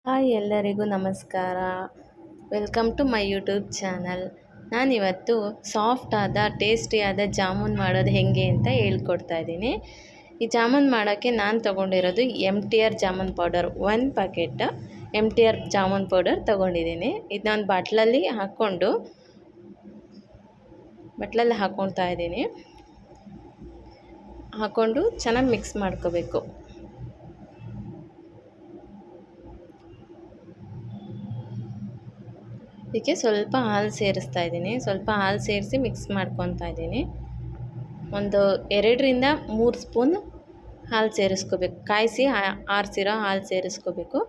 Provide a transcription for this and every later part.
Hi ಎಲ್ಲರಿಗೂ ನಮಸ್ಕಾರ. Welcome to my YouTube channel. ನಾನಿವತ್ತು ಸಾಫ್ಟಾದ ಟೇಸ್ಟಿಯಾದ ಜಾಮೂನ್ ಮಾಡೋದು ಹೇಗೆ ಅಂತ ಹೇಳ್ಕೊಡ್ತಾ ಇದ್ದೀನಿ. ಈ ಜಾಮೂನ್ ಮಾಡೋಕ್ಕೆ ನಾನು ತೊಗೊಂಡಿರೋದು MTR jamun powder 1 packet MTR jamun powder ತೊಗೊಂಡಿದ್ದೀನಿ. ಇದನ್ನೊಂದು ಬಾಟ್ಲಲ್ಲಿ ಹಾಕ್ಕೊಳ್ತಾ ಇದ್ದೀನಿ. ಹಾಕ್ಕೊಂಡು ಚೆನ್ನಾಗಿ ಮಿಕ್ಸ್ ಮಾಡ್ಕೋಬೇಕು. ಇದಕ್ಕೆ ಸ್ವಲ್ಪ ಹಾಲು ಸೇರಿಸ್ತಾ ಇದ್ದೀನಿ. ಸ್ವಲ್ಪ ಹಾಲು ಸೇರಿಸಿ ಮಿಕ್ಸ್ ಮಾಡ್ಕೊತಾ ಇದ್ದೀನಿ. ಒಂದು 2ರಿಂದ 3 ಸ್ಪೂನ್ ಹಾಲು ಸೇರಿಸ್ಕೋಬೇಕು. ಕಾಯಿಸಿ ಆರಿಸಿರೋ ಹಾಲು ಸೇರಿಸ್ಕೋಬೇಕು.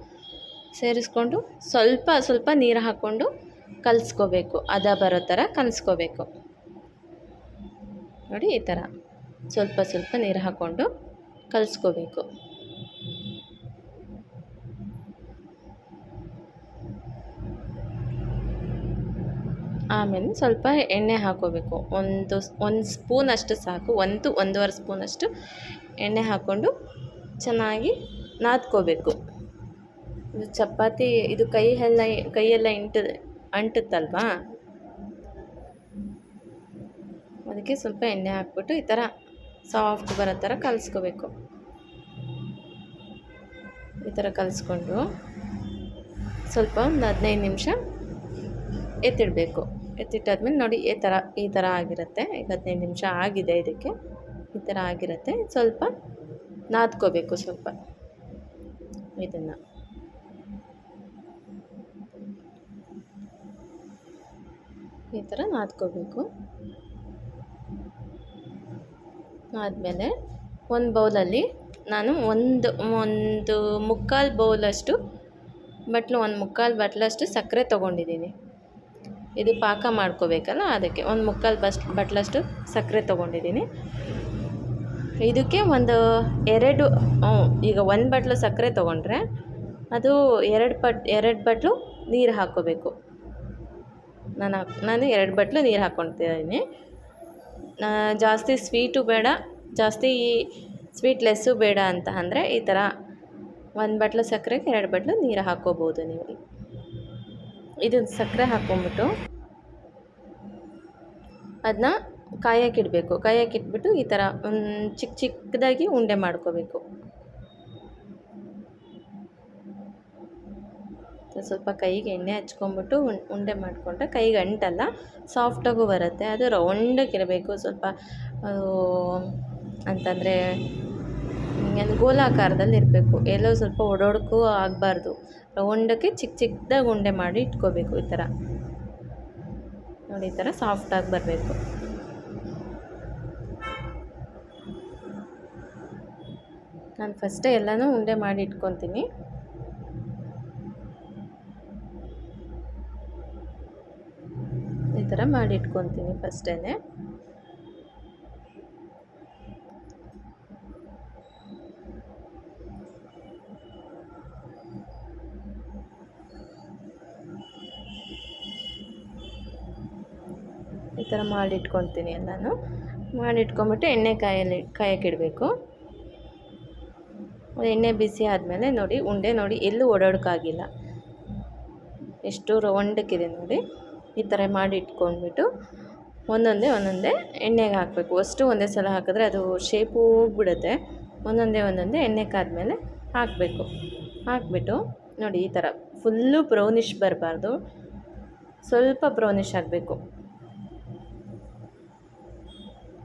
ಸೇರಿಸ್ಕೊಂಡು ಸ್ವಲ್ಪ ನೀರು ಹಾಕ್ಕೊಂಡು ಕಲಿಸ್ಕೋಬೇಕು. ಹದ ಬರೋ ಥರ ಕಲಿಸ್ಕೋಬೇಕು. ನೋಡಿ, ಈ ಥರ ಸ್ವಲ್ಪ ನೀರು ಹಾಕ್ಕೊಂಡು ಕಲಿಸ್ಕೋಬೇಕು. ಆಮೇಲೆ ಸ್ವಲ್ಪ ಎಣ್ಣೆ ಹಾಕ್ಕೋಬೇಕು. ಒಂದು ಸ್ಪೂನಷ್ಟು ಸಾಕು. 1-1.5 ಸ್ಪೂನಷ್ಟು ಎಣ್ಣೆ ಹಾಕ್ಕೊಂಡು ಚೆನ್ನಾಗಿ ನಾದ್ಕೋಬೇಕು. ಚಪಾತಿ ಇದು ಕೈಯೆಲ್ಲ ಅಂಟುತ್ತಲ್ವಾ, ಅದಕ್ಕೆ ಸ್ವಲ್ಪ ಎಣ್ಣೆ ಹಾಕ್ಬಿಟ್ಟು ಈ ಥರ ಸಾಫ್ಟ್ ಬರೋ ಥರ ಕಲಿಸ್ಕೋಬೇಕು. ಈ ಥರ ಕಲಿಸ್ಕೊಂಡು ಸ್ವಲ್ಪ ಒಂದು 15 ನಿಮಿಷ ಎತ್ತಿಡಬೇಕು. ಎತ್ತಿಟ್ಟಾದ್ಮೇಲೆ ನೋಡಿ, ಈ ಥರ ಆಗಿರುತ್ತೆ. ಈಗ 15 ನಿಮಿಷ ಆಗಿದೆ. ಇದಕ್ಕೆ ಈ ಥರ ಆಗಿರುತ್ತೆ. ಸ್ವಲ್ಪ ನಾದ್ಕೋಬೇಕು. ಸ್ವಲ್ಪ ಇದನ್ನು ಈ ಥರ ನಾದ್ಕೋಬೇಕು. ಆದಮೇಲೆ ಒಂದು ಬೌಲಲ್ಲಿ ನಾನು ಒಂದು ಮುಕ್ಕಾಲು ಬೌಲಷ್ಟು ಮುಕ್ಕಾಲು ಬಟ್ಲಷ್ಟು ಸಕ್ಕರೆ ತೊಗೊಂಡಿದ್ದೀನಿ. ಇದು ಪಾಕ ಮಾಡ್ಕೋಬೇಕಲ್ಲ, ಅದಕ್ಕೆ ಒಂದು ಮುಕ್ಕಾಲು ಬಟ್ಲಷ್ಟು ಸಕ್ಕರೆ ತೊಗೊಂಡಿದ್ದೀನಿ. ಇದಕ್ಕೆ ಈಗ 1 ಬಟ್ಲು ಸಕ್ಕರೆ ತೊಗೊಂಡ್ರೆ ಅದು 2 ಬಟ್ಲು ನೀರು ಹಾಕ್ಕೋಬೇಕು. ನಾನು 2 ಬಟ್ಲು ನೀರು ಹಾಕ್ಕೊಳ್ತಿದ್ದೀನಿ. ಜಾಸ್ತಿ ಸ್ವೀಟು ಬೇಡ, ಜಾಸ್ತಿ ಸ್ವೀಟ್ಲೆಸ್ಸು ಬೇಡ ಅಂತ ಅಂದರೆ ಈ ಥರ 1 ಬಟ್ಲು ಸಕ್ಕರೆಗೆ 2 ಬಟ್ಲು ನೀರು ಹಾಕ್ಕೋಬೋದು ನೀವು. ಇದು ಸಕ್ಕರೆ ಹಾಕ್ಕೊಂಬಿಟ್ಟು ಅದನ್ನ ಕಾಯಕ್ಕಿಟ್ಬಿಟ್ಟು ಈ ಥರ ಚಿಕ್ಕದಾಗಿ ಉಂಡೆ ಮಾಡ್ಕೋಬೇಕು. ಸ್ವಲ್ಪ ಕೈಗೆ ಎಣ್ಣೆ ಹಚ್ಕೊಂಬಿಟ್ಟು ಉಂಡೆ ಮಾಡಿಕೊಂಡ್ರೆ ಕೈಗೆ ಅಂಟಲ್ಲ, ಸಾಫ್ಟಾಗೂ ಬರುತ್ತೆ. ಅದು ರೌಂಡಕ್ಕಿರಬೇಕು. ಸ್ವಲ್ಪ ಅಂತಂದರೆ ಗೋಲಾಕಾರದಲ್ಲಿ ಇರಬೇಕು. ಎಲ್ಲೋ ಸ್ವಲ್ಪ ಒಡೊಡ್ಕೂ ಆಗಬಾರ್ದು. ರೌಂಡಕ್ಕೆ ಚಿಕ್ಕದಾಗಿ ಉಂಡೆ ಮಾಡಿ ಇಟ್ಕೋಬೇಕು. ಈ ಥರ ನೋಡಿ, ಈ ಥರ ಸಾಫ್ಟಾಗಿ ಬರಬೇಕು. ನಾನು ಫಸ್ಟೇ ಎಲ್ಲನೂ ಉಂಡೆ ಮಾಡಿ ಇಟ್ಕೊತೀನಿ. ಈ ಥರ ಮಾಡಿ ಇಟ್ಕೊತೀನಿ ಫಸ್ಟೇ. ಈ ಥರ ಮಾಡಿಟ್ಕೊತೀನಿ. ಎಲ್ಲನೂ ಮಾಡಿಟ್ಕೊಂಬಿಟ್ಟು ಎಣ್ಣೆ ಕಾಯಕ್ಕಿಡಬೇಕು. ಎಣ್ಣೆ ಬಿಸಿ ಆದಮೇಲೆ ನೋಡಿ, ಉಂಡೆ ನೋಡಿ ಎಲ್ಲೂ ಓಡಾಡೋಕ್ಕಾಗಿಲ್ಲ, ಎಷ್ಟು ರೌಂಡಕ್ಕಿದೆ ನೋಡಿ. ಈ ಥರ ಮಾಡಿ ಇಟ್ಕೊಂಡ್ಬಿಟ್ಟು ಒಂದೊಂದೇ ಎಣ್ಣೆಗೆ ಹಾಕಬೇಕು. ಅಷ್ಟು ಒಂದೇ ಸಲ ಹಾಕಿದ್ರೆ ಅದು ಶೇಪು ಹೋಗ್ಬಿಡುತ್ತೆ. ಒಂದೊಂದೇ ಎಣ್ಣೆ ಕಾದ್ಮೇಲೆ ಹಾಕಬೇಕು. ಹಾಕಿಬಿಟ್ಟು ನೋಡಿ, ಈ ಥರ ಫುಲ್ಲು ಬ್ರೌನಿಷ್ ಬರಬಾರ್ದು, ಸ್ವಲ್ಪ ಬ್ರೌನಿಷ್ ಆಗಬೇಕು.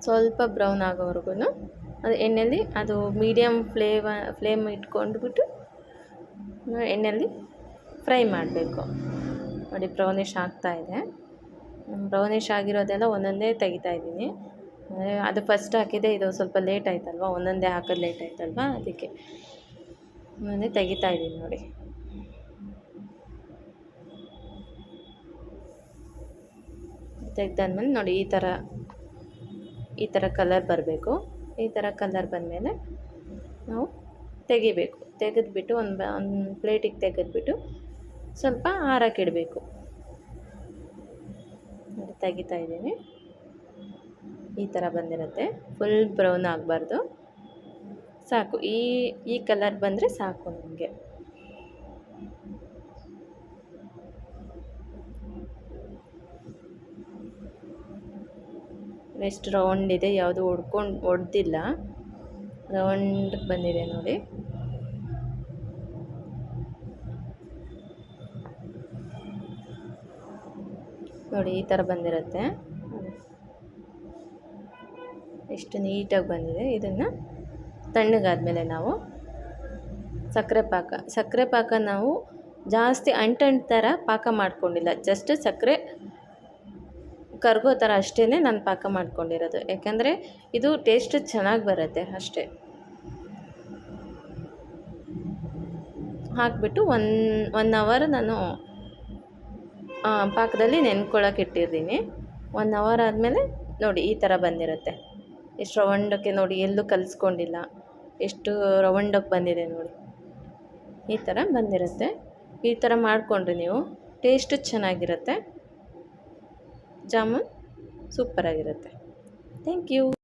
ಸ್ವಲ್ಪ ಬ್ರೌನ್ ಆಗೋವರೆಗೂ ಅದು ಎಣ್ಣೆಯಲ್ಲಿ ಅದು ಮೀಡಿಯಮ್ ಫ್ಲೇಮ್ ಇಟ್ಕೊಂಡ್ಬಿಟ್ಟು ಎಣ್ಣೆಯಲ್ಲಿ ಫ್ರೈ ಮಾಡಬೇಕು. ನೋಡಿ, ಬ್ರೌನಿಷ್ ಆಗ್ತಾಯಿದೆ. ಬ್ರೌನಿಷ್ ಆಗಿರೋದೆಲ್ಲ ಒಂದೊಂದೇ ತೆಗಿತಾಯಿದ್ದೀನಿ. ಅದು ಫಸ್ಟ್ ಹಾಕಿದೆ, ಇದು ಸ್ವಲ್ಪ ಲೇಟ್ ಆಯ್ತಲ್ವ, ಒಂದೊಂದೇ ಹಾಕೋದು ಲೇಟ್ ಆಯ್ತಲ್ವ, ಅದಕ್ಕೆ ಒಂದೊಂದೇ ತೆಗಿತಾಯಿದ್ದೀನಿ. ನೋಡಿ, ತೆಗ್ದಾದ್ಮೇಲೆ ನೋಡಿ, ಈ ಥರ ಕಲರ್ ಬರಬೇಕು. ಈ ಥರ ಕಲರ್ ಬಂದಮೇಲೆ ನಾವು ತೆಗಿಬೇಕು. ತೆಗೆದ್ಬಿಟ್ಟು ಒಂದು ಪ್ಲೇಟಿಗೆ ತೆಗೆದ್ಬಿಟ್ಟು ಸ್ವಲ್ಪ ಆರಕ್ಕಿಡಬೇಕು. ನೋಡಿ, ತೆಗಿತಾಯಿದ್ದೀನಿ. ಈ ಥರ ಬಂದಿರುತ್ತೆ. ಫುಲ್ ಬ್ರೌನ್ ಆಗಬಾರ್ದು, ಸಾಕು. ಈ ಕಲರ್ ಬಂದರೆ ಸಾಕು ನಮಗೆ. ಎಷ್ಟು ರೌಂಡ್ ಇದೆ, ಯಾವುದು ಒಡೆದಿಲ್ಲ, ರೌಂಡ್ ಬಂದಿದೆ ನೋಡಿ. ನೋಡಿ ಈ ಥರ ಬಂದಿರುತ್ತೆ, ಎಷ್ಟು ನೀಟಾಗಿ ಬಂದಿದೆ. ಇದನ್ನು ತಣ್ಣಗಾದ್ಮೇಲೆ ನಾವು ಸಕ್ಕರೆ ಪಾಕ ನಾವು ಜಾಸ್ತಿ ಅಂಟು ಥರ ಪಾಕ ಮಾಡ್ಕೊಂಡಿಲ್ಲ, ಜಸ್ಟ್ ಸಕ್ಕರೆ ಕರಗೋ ಥರ ಅಷ್ಟೇ ನಾನು ಪಾಕ ಮಾಡ್ಕೊಂಡಿರೋದು. ಯಾಕಂದರೆ ಇದು ಟೇಸ್ಟ್ ಚೆನ್ನಾಗಿ ಬರುತ್ತೆ ಅಷ್ಟೇ. ಹಾಕಿಬಿಟ್ಟು ಒನ್ ಅವರ್ ನಾನು ಪಾಕದಲ್ಲಿ ನೆನ್ಕೊಳ್ಳೋಕೆ ಇಟ್ಟಿರ್ತೀನಿ. 1 ಅವರ್ ಆದಮೇಲೆ ನೋಡಿ ಈ ಥರ ಬಂದಿರುತ್ತೆ. ಎಷ್ಟು ರೌಂಡಕ್ಕೆ ನೋಡಿ, ಎಲ್ಲೂ ಕಲಿಸ್ಕೊಂಡಿಲ್ಲ, ಎಷ್ಟು ರೌಂಡಕ್ಕೆ ಬಂದಿದೆ ನೋಡಿ, ಈ ಥರ ಬಂದಿರುತ್ತೆ. ಈ ಥರ ಮಾಡಿಕೊಂಡ್ರೆ ನೀವು ಟೇಸ್ಟು ಚೆನ್ನಾಗಿರುತ್ತೆ, ಜಾಮೂನ್ ಸೂಪರಾಗಿರುತ್ತೆ. Thank you.